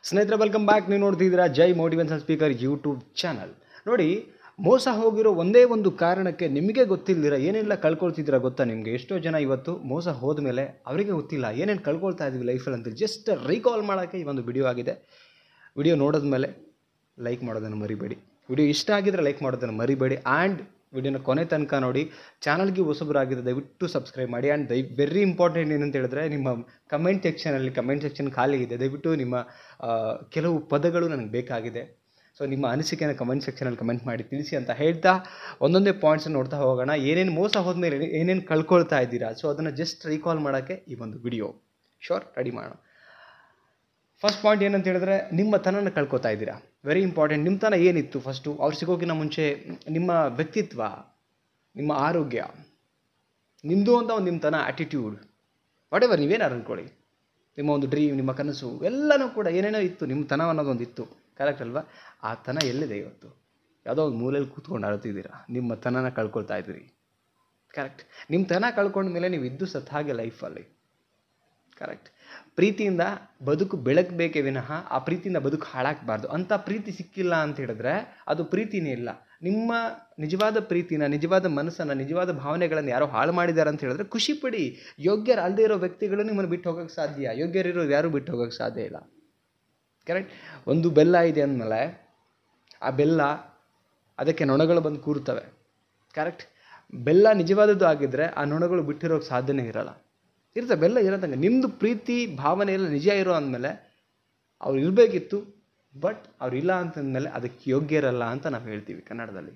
ಸ್ನೇಹಿತರೆ welcome back. ನೀವು ನೋಡ್ತಿದ್ದೀರಾ ಜೈ ಮೋಟಿವೇಶನ್ ಸ್ಪೀಕರ್ ಯೂಟ್ಯೂಬ್ ಚಾನಲ್. ನೋಡಿ, ಮೋಸ ಹೋಗಿರೋ ಒಂದೇ ಒಂದು ಕಾರಣಕ್ಕೆ ನಿಮಗೆ ಗೊತ್ತಿಲ್ಲದಿರ ಏನೆಲ್ಲ ಕಳ್ಕೊಳ್ತಿದ್ದೀರಾ ಗೊತ್ತಾ? ನಿಮಗೆ ಎಷ್ಟೋ ಜನ ಇವತ್ತು ಮೋಸ ಹೋದ್ಮೇಲೆ ಅವರಿಗೆ ಗೊತ್ತಿಲ್ಲ ಏನೇನು ಕಳ್ಕೊಳ್ತಾ ಇದ್ವಿ ಲೈಫಲ್ಲಿ ಅಂತ ಜಸ್ಟ್ ರೀಕಾಲ್ ಮಾಡೋಕ್ಕೆ ಈ ಒಂದು ವಿಡಿಯೋ ಆಗಿದೆ. ವಿಡಿಯೋ ನೋಡಿದ್ಮೇಲೆ ಲೈಕ್ ಮಾಡೋದನ್ನು ಮರಿಬೇಡಿ. ವಿಡಿಯೋ ಇಷ್ಟ ಆಗಿದ್ರೆ ಲೈಕ್ ಮಾಡೋದನ್ನು ಮರಿಬೇಡಿ. ಆ್ಯಂಡ್ ವಿಡಿಯೋನ ಕೊನೆ ತನಕ ನೋಡಿ. ಚಾನಲ್ಗೆ ಹೊಸಬರಾಗಿದೆ ದಯವಿಟ್ಟು ಸಬ್ಸ್ಕ್ರೈಬ್ ಮಾಡಿ. ಆ್ಯಂಡ್ ವೆರಿ ಇಂಪಾರ್ಟೆಂಟ್ ಏನಂತ ಹೇಳಿದ್ರೆ, ನಿಮ್ಮ ಕಮೆಂಟ್ ಸೆಕ್ಷನ್ ಖಾಲಿ ಇದೆ. ದಯವಿಟ್ಟು ನಿಮ್ಮ ಕೆಲವು ಪದಗಳು ನನಗೆ ಬೇಕಾಗಿದೆ. ಸೊ ನಿಮ್ಮ ಅನಿಸಿಕೆನ ಕಮೆಂಟ್ ಸೆಕ್ಷನಲ್ಲಿ ಕಮೆಂಟ್ ಮಾಡಿ ತಿಳಿಸಿ ಅಂತ ಹೇಳ್ತಾ ಒಂದೊಂದೇ ಪಾಯಿಂಟ್ಸನ್ನು ನೋಡ್ತಾ ಹೋಗೋಣ. ಏನೇನು ಮೋಸ ಹೋದ್ಮೇಲೆ ಏನೇನು ಕಳ್ಕೊಳ್ತಾ ಇದ್ದೀರಾ, ಸೊ ಅದನ್ನು ಜಸ್ಟ್ ರೀಕಾಲ್ ಮಾಡೋಕ್ಕೆ ಈ ಒಂದು ವಿಡಿಯೋ. ಶೋರ್, ರೆಡಿ ಮಾಡೋಣ. ಫಸ್ಟ್ ಪಾಯಿಂಟ್ ಏನಂತ ಹೇಳಿದ್ರೆ, ನಿಮ್ಮ ತನನ ಕಳ್ಕೊತಾ ಇದ್ದೀರಾ. Very important. ನಿಮ್ಮ ತನ ಏನಿತ್ತು ಫಸ್ಟು? ಅವ್ರು ಸಿಗೋಕ್ಕಿಂತ ಮುಂಚೆ ನಿಮ್ಮ ವ್ಯಕ್ತಿತ್ವ, ನಿಮ್ಮ ಆರೋಗ್ಯ, ನಿಮ್ಮದು ಅಂತ ಒಂದು ನಿಮ್ಮ ತನ ಆ್ಯಟಿಟ್ಯೂಡ್, ವಾಟ್ ಎವರ್ ನೀವೇನಾರು ಅಂದ್ಕೊಳ್ಳಿ, ನಿಮ್ಮ ಒಂದು ಡ್ರೀಮ್, ನಿಮ್ಮ ಕನಸು ಎಲ್ಲನೂ ಕೂಡ ಏನೇನೋ ಇತ್ತು. ನಿಮ್ಮ ತನ ಅನ್ನೋದೊಂದು ಇತ್ತು, ಕರೆಕ್ಟ್ ಅಲ್ವಾ? ಆ ತನ ಎಲ್ಲಿದೆ ಇವತ್ತು? ಯಾವುದೋ ಒಂದು ಮೂಲೆಯಲ್ಲಿ ಕೂತ್ಕೊಂಡು ಅಳ್ತಿದ್ದೀರಾ, ನಿಮ್ಮ ತನನ ಕಳ್ಕೊಳ್ತಾ ಇದ್ದೀರಿ. ಕರೆಕ್ಟ್. ನಿಮ್ಮ ತನ ಕಳ್ಕೊಂಡ್ಮೇಲೆ ನೀವು ಇದ್ದು ಸತ್ತ ಹಾಗೆ ಲೈಫಲ್ಲಿ. ಕರೆಕ್ಟ್. ಪ್ರೀತಿಯಿಂದ ಬದುಕು ಬೆಳಕಬೇಕೇ ವಿನಃ ಆ ಪ್ರೀತಿಯಿಂದ ಬದುಕು ಹಾಳಾಗಬಾರ್ದು. ಅಂಥ ಪ್ರೀತಿ ಸಿಕ್ಕಿಲ್ಲ ಅಂತ ಹೇಳಿದ್ರೆ ಅದು ಪ್ರೀತಿನೇ ಇಲ್ಲ. ನಿಮ್ಮ ನಿಜವಾದ ಪ್ರೀತಿನ, ನಿಜವಾದ ಮನಸ್ಸನ್ನು, ನಿಜವಾದ ಭಾವನೆಗಳನ್ನು ಯಾರೋ ಹಾಳು ಮಾಡಿದ್ದಾರೆ ಅಂತ ಹೇಳಿದ್ರೆ ಖುಷಿ ಪಡಿ. ಯೋಗ್ಯರು ಅಲ್ಲದೆ ಇರೋ ವ್ಯಕ್ತಿಗಳು ನಿಮ್ಮನ್ನು ಬಿಟ್ಟು ಹೋಗೋಕ್ಕೆ ಸಾಧ್ಯ, ಯೋಗ್ಯರಿರೋರು ಯಾರೂ ಬಿಟ್ಟು ಹೋಗೋಕ್ಕೆ ಸಾಧ್ಯ ಇಲ್ಲ. ಕರೆಕ್ಟ್. ಒಂದು ಬೆಲ್ಲ ಇದೆ ಅಂದಮೇಲೆ ಆ ಬೆಲ್ಲ, ಅದಕ್ಕೆ ನೊಣಗಳು ಬಂದು ಕೂರ್ತವೆ. ಕರೆಕ್ಟ್. ಬೆಲ್ಲ ನಿಜವಾದದ್ದು ಆಗಿದ್ದರೆ ಆ ನೊಣಗಳು ಬಿಟ್ಟಿರೋಕ್ಕೆ ಸಾಧ್ಯನೇ ಇರಲ್ಲ. ಇರ್ತದೆ, ಬೆಲ್ಲ ಇರೋದಂಗೆ. ನಿಮ್ಮದು ಪ್ರೀತಿ ಭಾವನೆ ಎಲ್ಲ ನಿಜ ಇರೋ ಅಂದಮೇಲೆ ಅವ್ರು ಇರಬೇಕಿತ್ತು, ಬಟ್ ಅವ್ರಿಲ್ಲ ಅಂತಂದಮೇಲೆ ಅದಕ್ಕೆ ಯೋಗ್ಯರಲ್ಲ ಅಂತ ನಾವು ಹೇಳ್ತೀವಿ ಕನ್ನಡದಲ್ಲಿ.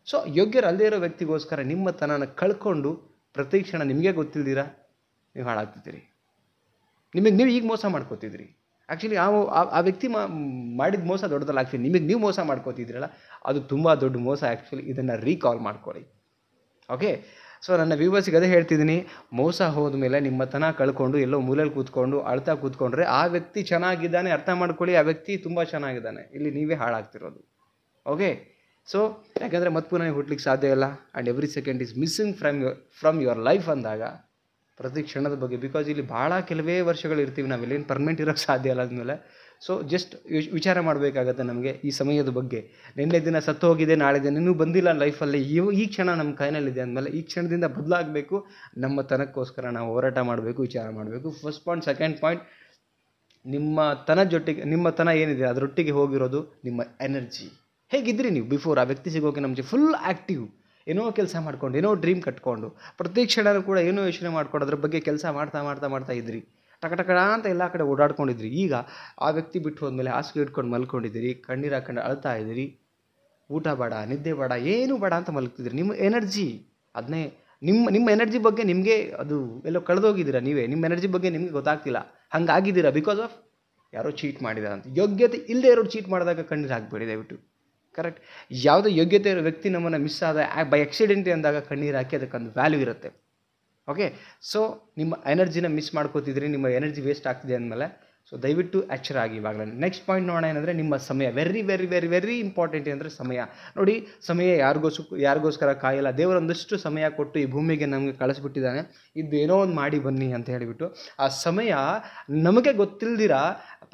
ಸೊ ಯೋಗ್ಯರು ಅಲ್ಲದೇ ಇರೋ ವ್ಯಕ್ತಿಗೋಸ್ಕರ ನಿಮ್ಮ ತನನ ಕಳ್ಕೊಂಡು ಪ್ರತಿ ಕ್ಷಣ ನಿಮಗೆ ಗೊತ್ತಿಲ್ದಿರ ನೀವು ಹಾಳಾಗ್ತಿದ್ದೀರಿ. ನೀವು ಈಗ ಮೋಸ ಮಾಡ್ಕೋತಿದ್ರಿ. ಆ್ಯಕ್ಚುಲಿ ಆ ವ್ಯಕ್ತಿ ಮಾಡಿದ ಮೋಸ ದೊಡ್ಡದಲ್ಲ. ಆ್ಯಕ್ಚುಲಿ ನಿಮಗೆ ನೀವು ಮೋಸ ಮಾಡ್ಕೋತಿದ್ರಲ್ಲ, ಅದು ತುಂಬ ದೊಡ್ಡ ಮೋಸ. ಆ್ಯಕ್ಚುಲಿ ಇದನ್ನು ರೀಕಾಲ್ ಮಾಡ್ಕೊಳ್ಳಿ. ಓಕೆ. ಸೊ ನನ್ನ ವ್ಯೂವರ್ಸಿಗೆ ಅದೇ ಹೇಳ್ತಿದ್ದೀನಿ, ಮೋಸ ಹೋದ್ಮೇಲೆ ನಿಮ್ಮ ತನ ಕಳ್ಕೊಂಡು ಎಲ್ಲೋ ಮೂಲೆಯಲ್ಲಿ ಕೂತ್ಕೊಂಡು ಅಳ್ತಾ ಕೂತ್ಕೊಂಡ್ರೆ ಆ ವ್ಯಕ್ತಿ ಚೆನ್ನಾಗಿದ್ದಾನೆ, ಅರ್ಥ ಮಾಡ್ಕೊಳ್ಳಿ. ಆ ವ್ಯಕ್ತಿ ತುಂಬ ಚೆನ್ನಾಗಿದ್ದಾನೆ, ಇಲ್ಲಿ ನೀವೇ ಹಾಳಾಗ್ತಿರೋದು. ಓಕೆ. ಸೊ ಯಾಕೆಂದರೆ ಮತ್ತೆ ಪುನಃ ಹುಟ್ಲಿಕ್ಕೆ ಸಾಧ್ಯ ಇಲ್ಲ. And every second is missing from your life ಅಂದಾಗ ಪ್ರತಿ ಕ್ಷಣದ ಬಗ್ಗೆ, ಬಿಕಾಸ್ ಇಲ್ಲಿ ಭಾಳ ಕೆಲವೇ ವರ್ಷಗಳು ಇರ್ತೀವಿ, ನಾವಿಲ್ಲೇನು ಪರ್ಮನೆಂಟ್ ಇರೋಕ್ಕೆ ಸಾಧ್ಯ ಇಲ್ಲ ಆದಮೇಲೆ. ಸೊ ಜಸ್ಟ್ ವಿಚಾರ ಮಾಡಬೇಕಾಗತ್ತೆ ನಮಗೆ ಈ ಸಮಯದ ಬಗ್ಗೆ. ನಿನ್ನೆ ದಿನ ಸತ್ತು ಹೋಗಿದೆ, ನಾಳೆ ದಿನ ಇನ್ನೂ ಬಂದಿಲ್ಲ ಲೈಫಲ್ಲಿ. ಈ ಕ್ಷಣ ನಮ್ಮ ಕೈನಲ್ಲಿದೆ ಅಂದಮೇಲೆ ಈ ಕ್ಷಣದಿಂದ ಬದಲಾಗಬೇಕು. ನಮ್ಮ ತನಕ್ಕೋಸ್ಕರ ನಾವು ಹೋರಾಟ ಮಾಡಬೇಕು, ವಿಚಾರ ಮಾಡಬೇಕು. First point. ಸೆಕೆಂಡ್ ಪಾಯಿಂಟ್, ನಿಮ್ಮ ತನ ಏನಿದೆ ಅದರೊಟ್ಟಿಗೆ ಹೋಗಿರೋದು ನಿಮ್ಮ ಎನರ್ಜಿ. ಹೇಗಿದ್ರಿ ನೀವು ಬಿಫೋರ್ ಆ ವ್ಯಕ್ತಿ ಸಿಗೋಕೆ? ನಮಗೆ ಫುಲ್ ಆ್ಯಕ್ಟಿವ್, ಏನೋ ಕೆಲಸ ಮಾಡ್ಕೊಂಡು, ಏನೋ ಡ್ರೀಮ್ ಕಟ್ಕೊಂಡು, ಪ್ರತಿ ಕ್ಷಣನೂ ಕೂಡ ಏನೋ ಯೋಚನೆ ಮಾಡ್ಕೊಂಡು ಅದ್ರ ಬಗ್ಗೆ ಕೆಲಸ ಮಾಡ್ತಾ ಇದ್ರಿ. ಟಕಟಕಡ ಅಂತ ಎಲ್ಲ ಕಡೆ ಓಡಾಡ್ಕೊಂಡಿದ್ರಿ. ಈಗ ಆ ವ್ಯಕ್ತಿ ಬಿಟ್ಟು ಹೋದ್ಮೇಲೆ ಹಾಸಿಗೆ ಇಟ್ಕೊಂಡು ಮಲ್ಕೊಂಡಿದ್ದೀರಿ, ಕಣ್ಣೀರು ಹಾಕೊಂಡು ಅಳ್ತಾ ಇದ್ದೀರಿ, ಊಟ ಬೇಡ, ನಿದ್ದೆ ಬೇಡ, ಏನೂ ಬೇಡ ಅಂತ ಮಲಗ್ತಿದ್ರಿ. ನಿಮ್ಮ ಎನರ್ಜಿ ಅದನ್ನೇ, ನಿಮ್ಮ ಎನರ್ಜಿ ಬಗ್ಗೆ ನಿಮಗೆ ಅದು ಎಲ್ಲೋ ಕಳೆದೋಗಿದ್ದೀರಾ ನೀವೇ. ನಿಮ್ಮ ಎನರ್ಜಿ ಬಗ್ಗೆ ನಿಮಗೆ ಗೊತ್ತಾಗ್ತಿಲ್ಲ, ಹಂಗಾಗಿದ್ದೀರಾ ಬಿಕಾಸ್ ಆಫ್ ಯಾರೋ ಚೀಟ್ ಮಾಡಿದಾರೆ ಅಂತ. ಯೋಗ್ಯತೆ ಇಲ್ಲದೆ ಇರೋರು ಚೀಟ್ ಮಾಡಿದಾಗ ಕಣ್ಣೀರು ಹಾಕಬೇಡಿ ದಯವಿಟ್ಟು. ಕರೆಕ್ಟ್. ಯಾವುದೋ ಯೋಗ್ಯತೆ ಇರೋ ವ್ಯಕ್ತಿ ನಮ್ಮನ್ನು ಮಿಸ್ ಆದ ಬೈ ಆಕ್ಸಿಡೆಂಟ್ ಅಂದಾಗ ಕಣ್ಣೀರು ಹಾಕಿ ಅದಕ್ಕೊಂದು ವ್ಯಾಲ್ಯೂ ಇರುತ್ತೆ. ಓಕೆ. ಸೊ ನಿಮ್ಮ ಎನರ್ಜಿನ ಮಿಸ್ ಮಾಡ್ಕೋತಿದ್ರಿ, ನಿಮ್ಮ ಎನರ್ಜಿ ವೇಸ್ಟ್ ಆಗ್ತಿದೆ ಅಂದಮೇಲೆ ಸೊ ದಯವಿಟ್ಟು ಎಚ್ಚರ ಆಗಿ ಇವಾಗಲೇ. ನೆಕ್ಸ್ಟ್ ಪಾಯಿಂಟ್ ನೋಡೋಣ. ಏನಂದರೆ ನಿಮ್ಮ ಸಮಯ. Very very very very important ಅಂದರೆ ಸಮಯ. ನೋಡಿ, ಸಮಯ ಯಾರಿಗೋಸ್ಕರ ಕಾಯಲ್ಲ. ದೇವರೊಂದಷ್ಟು ಸಮಯ ಕೊಟ್ಟು ಈ ಭೂಮಿಗೆ ನಮಗೆ ಕಳಿಸ್ಬಿಟ್ಟಿದ್ದಾನೆ. ಇದು ಏನೋ ಒಂದು ಮಾಡಿ ಬನ್ನಿ ಅಂತ ಹೇಳಿಬಿಟ್ಟು. ಆ ಸಮಯ ನಮಗೆ ಗೊತ್ತಿಲ್ದಿರ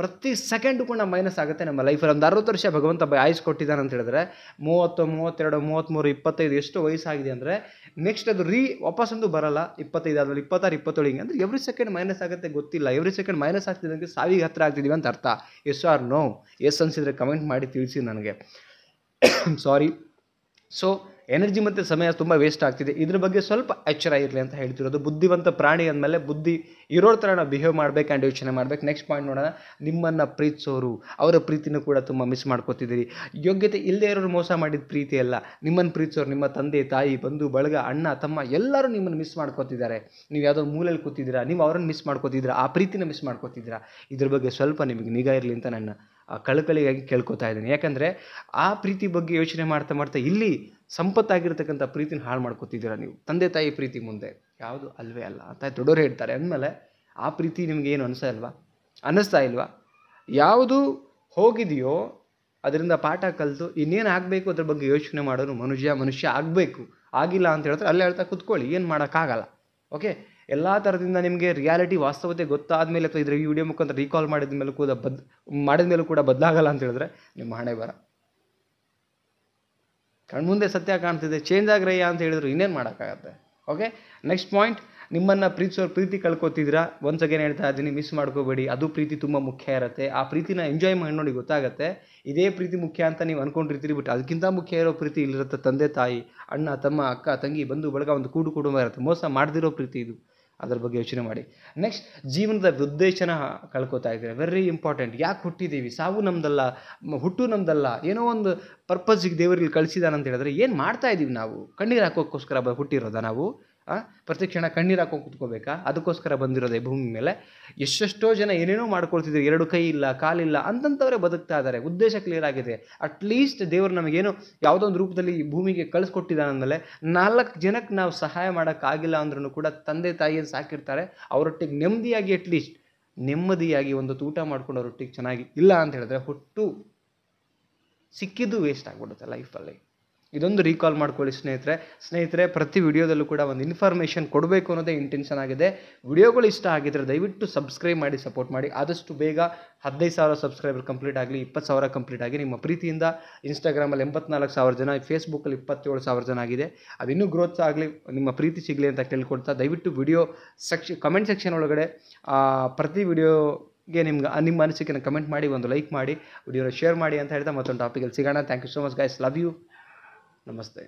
ಪ್ರತಿ ಸೆಕೆಂಡು ಕೂಡ ಮೈನಸ್ ಆಗುತ್ತೆ ನಮ್ಮ ಲೈಫಲ್ಲಿ. ಒಂದು 60 ವರ್ಷ ಭಗವಂತ ಆಯುಸ್ ಕೊಟ್ಟಿದ್ದಾನೆ ಅಂತ ಹೇಳಿದ್ರೆ 30, 32, 33, 25 ಎಷ್ಟು ವಯಸ್ಸಾಗಿದೆ ಅಂದರೆ ನೆಕ್ಸ್ಟ್ ಅದು ವಾಪಸ್ಸೊಂದು ಬರಲ್ಲ. 25 ಆದಮೇಲೆ 26, 27 ಹಿಂಗೆ ಅಂದರೆ ಎವ್ರಿ ಸೆಕೆಂಡ್ ಮೈನಸ್ ಆಗುತ್ತೆ, ಗೊತ್ತಿಲ್ಲ. ಎವ್ರಿ ಸೆಕೆಂಡ್ ಮೈನಸ್ ಆಗ್ತಿದ್ದಂಗೆ ಸಾವಿಗೆ ಹತ್ತಿರ ಆಗ್ತಿದ್ದೀವಿ ಅಂತ ಅರ್ಥ. Yes or no? ಎಸ್ ಅನಿಸಿದರೆ ಕಮೆಂಟ್ ಮಾಡಿ ತಿಳಿಸಿ ನನಗೆ. ಸಾರಿ. ಸೊ ಎನರ್ಜಿ ಮತ್ತು ಸಮಯ ತುಂಬ ವೇಸ್ಟ್ ಆಗ್ತಿದೆ. ಇದ್ರ ಬಗ್ಗೆ ಸ್ವಲ್ಪ ಎಚ್ಚರ ಇರಲಿ ಅಂತ ಹೇಳ್ತಿರೋದು. ಬುದ್ಧಿವಂತ ಪ್ರಾಣಿ ಅಂದಮೇಲೆ ಬುದ್ಧಿ ಇರೋ ಥರ ನಾವು ಬಿಹೇವ್ ಮಾಡಬೇಕು ಆ್ಯಂಡ್ ಯೋಚನೆ ಮಾಡಬೇಕು. ನೆಕ್ಸ್ಟ್ ಪಾಯಿಂಟ್ ನೋಡೋಣ. ನಿಮ್ಮನ್ನು ಪ್ರೀತಿಸೋರು ಅವರ ಪ್ರೀತಿನೂ ಕೂಡ ತುಂಬ ಮಿಸ್ ಮಾಡ್ಕೋತಿದ್ದೀರಿ. ಯೋಗ್ಯತೆ ಇಲ್ಲದೆ ಇರೋರು ಮೋಸ ಮಾಡಿದ ಪ್ರೀತಿ ಅಲ್ಲ. ನಿಮ್ಮನ್ನು ಪ್ರೀತಿಸೋರು ನಿಮ್ಮ ತಂದೆ ತಾಯಿ, ಬಂಧು ಬಳಗ, ಅಣ್ಣ ತಮ್ಮ ಎಲ್ಲರೂ ನಿಮ್ಮನ್ನು ಮಿಸ್ ಮಾಡ್ಕೋತಿದ್ದಾರೆ. ನೀವು ಯಾವುದೋ ಮೂಲೆಯಲ್ಲಿ ಕೂತಿದ್ದೀರಾ, ನೀವು ಅವರನ್ನು ಮಿಸ್ ಮಾಡ್ಕೋತಿದ್ದೀರಾ, ಆ ಪ್ರೀತಿನ ಮಿಸ್ ಮಾಡ್ಕೋತಿದ್ದೀರಾ. ಇದ್ರ ಬಗ್ಗೆ ಸ್ವಲ್ಪ ನಿಮಗೆ ನಿಗಾ ಇರಲಿ ಅಂತ ನನ್ನ ಕಳಕಳಿಯಾಗಿ ಕೇಳ್ಕೊತಾ ಇದ್ದೀನಿ. ಯಾಕಂದರೆ ಆ ಪ್ರೀತಿ ಬಗ್ಗೆ ಯೋಚನೆ ಮಾಡ್ತಾ ಇಲ್ಲಿ ಸಂಪತ್ತಾಗಿರ್ತಕ್ಕಂಥ ಪ್ರೀತಿನ ಹಾಳು ಮಾಡ್ಕೋತಿದ್ದೀರಾ ನೀವು. ತಂದೆ ತಾಯಿ ಪ್ರೀತಿ ಮುಂದೆ ಯಾವುದು ಅಲ್ವೇ ಅಲ್ಲ ಅಂತ ದೊಡ್ಡವರು ಹೇಳ್ತಾರೆ. ಅಂದಮೇಲೆ ಆ ಪ್ರೀತಿ ನಿಮಗೆ ಏನು ಅನ್ನಿಸ್ತಾ ಇಲ್ವಾ? ಯಾವುದು ಹೋಗಿದೆಯೋ ಅದರಿಂದ ಪಾಠ ಕಲಿತು ಇನ್ನೇನು ಆಗಬೇಕು ಅದ್ರ ಬಗ್ಗೆ ಯೋಚನೆ ಮಾಡೋನು ಮನುಷ್ಯ ಆಗಬೇಕು. ಆಗಿಲ್ಲ ಅಂತ ಹೇಳಿದ್ರೆ ಅಲ್ಲೇ ಹೇಳ್ತಾ ಕೂತ್ಕೊಳ್ಳಿ, ಏನು ಮಾಡೋಕ್ಕಾಗಲ್ಲ. ಓಕೆ. ಎಲ್ಲ ಥರದಿಂದ ನಿಮಗೆ ರಿಯಾಲಿಟಿ ವಾಸ್ತವತೆ ಗೊತ್ತಾದ ಮೇಲೆ ಅಥವಾ ಈ ವಿಡಿಯೋ ಮುಖಾಂತರ ರೀಕಾಲ್ ಮಾಡಿದ ಮೇಲೂ ಕೂಡ ಬದಲಾಗಲ್ಲ ಅಂತ ಹೇಳಿದ್ರೆ ನಿಮ್ಮ ಹಣೆ ಬರ. ಕಣ್ಮುಂದೆ ಸತ್ಯ ಕಾಣ್ತಿದೆ, ಚೇಂಜ್ ಆಗ್ರಯ್ಯ ಅಂತ ಹೇಳಿದ್ರು ಇನ್ನೇನು ಮಾಡೋಕ್ಕಾಗತ್ತೆ. ಓಕೆ, ನೆಕ್ಸ್ಟ್ ಪಾಯಿಂಟ್, ನಿಮ್ಮನ್ನು ಪ್ರೀತಿ ಕಳ್ಕೊತಿದ್ದೀರಾ. ಒನ್ಸ್ ಅಗೇನ್ ಹೇಳ್ತಾ ಇದ್ದೀನಿ, ಮಿಸ್ ಮಾಡ್ಕೋಬೇಡಿ. ಅದು ಪ್ರೀತಿ ತುಂಬ ಮುಖ್ಯ ಇರುತ್ತೆ. ಆ ಪ್ರೀತಿನ ಎಂಜಾಯ್ ಮಾಡಿ ನೋಡಿ, ಗೊತ್ತಾಗುತ್ತೆ ಇದೇ ಪ್ರೀತಿ ಮುಖ್ಯ ಅಂತ ನೀವು ಅಂದ್ಕೊಂಡಿರ್ತೀರಿ. ಬಟ್ ಅದಕ್ಕಿಂತ ಮುಖ್ಯ ಇರೋ ಪ್ರೀತಿ ಇಲ್ಲಿರುತ್ತೆ. ತಂದೆ ತಾಯಿ, ಅಣ್ಣ ತಮ್ಮ, ಅಕ್ಕ ತಂಗಿ, ಬಂಧು ಬಳಗ, ಒಂದು ಕುಟುಂಬ ಇರುತ್ತೆ. ಮೋಸ ಮಾಡದಿರೋ ಪ್ರೀತಿ ಇದು. ಅದ್ರ ಬಗ್ಗೆ ಯೋಚನೆ ಮಾಡಿ. ನೆಕ್ಸ್ಟ್, ಜೀವನದ ಉದ್ದೇಶನ ಕಳ್ಕೊತಾ ಇದ್ದೀರಾ. Very important. ಯಾಕೆ ಹುಟ್ಟಿದ್ದೀವಿ? ಸಾವು ನಮ್ದಲ್ಲ, ಹುಟ್ಟು ನಮ್ದಲ್ಲ. ಏನೋ ಒಂದು ಪರ್ಪಸ್ಸಿಗೆ ದೇವರಿಗೆ ಕಳಿಸಿದಾನಂತ ಹೇಳಿದ್ರೆ ಏನು ಮಾಡ್ತಾ ಇದ್ದೀವಿ ನಾವು? ಕಣ್ಣೀರು ಹಾಕೋಕ್ಕೋಸ್ಕರ ಹುಟ್ಟಿರೋದ ನಾವು? ಪ್ರತಿ ಕ್ಷಣ ಕಣ್ಣೀರು ಹಾಕೊಂಡು ಕೂತ್ಕೋಬೇಕಾ? ಅದಕ್ಕೋಸ್ಕರ ಬಂದಿರೋದೇ ಭೂಮಿ ಮೇಲೆ. ಎಷ್ಟೆಷ್ಟೋ ಜನ ಏನೇನೋ ಮಾಡ್ಕೊಳ್ತಿದ್ರು, 2 ಕೈ ಇಲ್ಲ, ಕಾಲಿಲ್ಲ ಅಂತಂಥವರೇ ಬದುಕ್ತಾ ಇದ್ದಾರೆ. ಉದ್ದೇಶ ಕ್ಲಿಯರ್ ಆಗಿದೆ. ಅಟ್ಲೀಸ್ಟ್ ದೇವರು ನಮಗೇನು ಯಾವುದೋ ಒಂದು ರೂಪದಲ್ಲಿ ಈ ಭೂಮಿಗೆ ಕಳಿಸ್ಕೊಟ್ಟಿದ್ದಾನಂದಮೇಲೆ 4 ಜನಕ್ಕೆ ನಾವು ಸಹಾಯ ಮಾಡೋಕ್ಕಾಗಿಲ್ಲ ಅಂದ್ರೂ ಕೂಡ ತಂದೆ ತಾಯಿಯನ್ನು ಸಾಕಿರ್ತಾರೆ. ಅವರೊಟ್ಟಿಗೆ ನೆಮ್ಮದಿಯಾಗಿ, ಅಟ್ಲೀಸ್ಟ್ ನೆಮ್ಮದಿಯಾಗಿ ಒಂದು ಊಟ ಮಾಡ್ಕೊಂಡು ಅವರೊಟ್ಟಿಗೆ ಚೆನ್ನಾಗಿ ಇಲ್ಲ ಅಂತ ಹೇಳಿದ್ರೆ ಹುಟ್ಟು ಸಿಕ್ಕಿದ್ದು ವೇಸ್ಟ್ ಆಗಿಬಿಡುತ್ತೆ ಲೈಫಲ್ಲಿ. ಇದೊಂದು ರೀಕಾಲ್ ಮಾಡ್ಕೊಳ್ಳಿ ಸ್ನೇಹಿತರೆ. ಪ್ರತಿ ವಿಡಿಯೋದಲ್ಲೂ ಕೂಡ ಒಂದು ಇನ್ಫಾರ್ಮೇಷನ್ ಕೊಡಬೇಕು ಅನ್ನೋದೇ ಇಂಟೆನ್ಷನ್ ಆಗಿದೆ. ವಿಡಿಯೋಗಳು ಇಷ್ಟ ಆಗಿದ್ದರೆ ದಯವಿಟ್ಟು ಸಬ್ಸ್ಕ್ರೈಬ್ ಮಾಡಿ, ಸಪೋರ್ಟ್ ಮಾಡಿ. ಆದಷ್ಟು ಬೇಗ 15,000 ಸಬ್ಸ್ಕ್ರೈಬರ್ ಕಂಪ್ಲೀಟ್ ಆಗಲಿ, 20,000 ಕಂಪ್ಲೀಟ್ ಆಗಿ. ನಿಮ್ಮ ಪ್ರೀತಿಯಿಂದ ಇನ್ಸ್ಟಾಗ್ರಾಮಲ್ಲಿ 84,000 ಜನ, ಫೇಸ್ಬುಕ್ಕಲ್ಲಿ 27,000 ಜನ ಆಗಿದೆ. ಅದಿನ್ನೂ ಗ್ರೋತ್ ಆಗಲಿ, ನಿಮ್ಮ ಪ್ರೀತಿ ಸಿಗಲಿ ಅಂತ ಕೇಳ್ಕೊಳ್ತಾ, ದಯವಿಟ್ಟು ವಿಡಿಯೋ ಕಮೆಂಟ್ ಸೆಕ್ಷನ್ ಒಳಗಡೆ ಪ್ರತಿ ವಿಡಿಯೋಗೆ ನಿಮ್ಮ ಅನಿಸಿಕೆನ ಕಮೆಂಟ್ ಮಾಡಿ, ಒಂದು ಲೈಕ್ ಮಾಡಿ, ವಿಡಿಯೋನ ಶೇರ್ ಮಾಡಿ ಅಂತ ಹೇಳ್ತಾ ಮತ್ತೊಂದು ಟಾಪಿಕಲ್ಲಿ ಸಿಗೋಣ. Thank you so much guys, love you, ನಮಸ್ತೆ.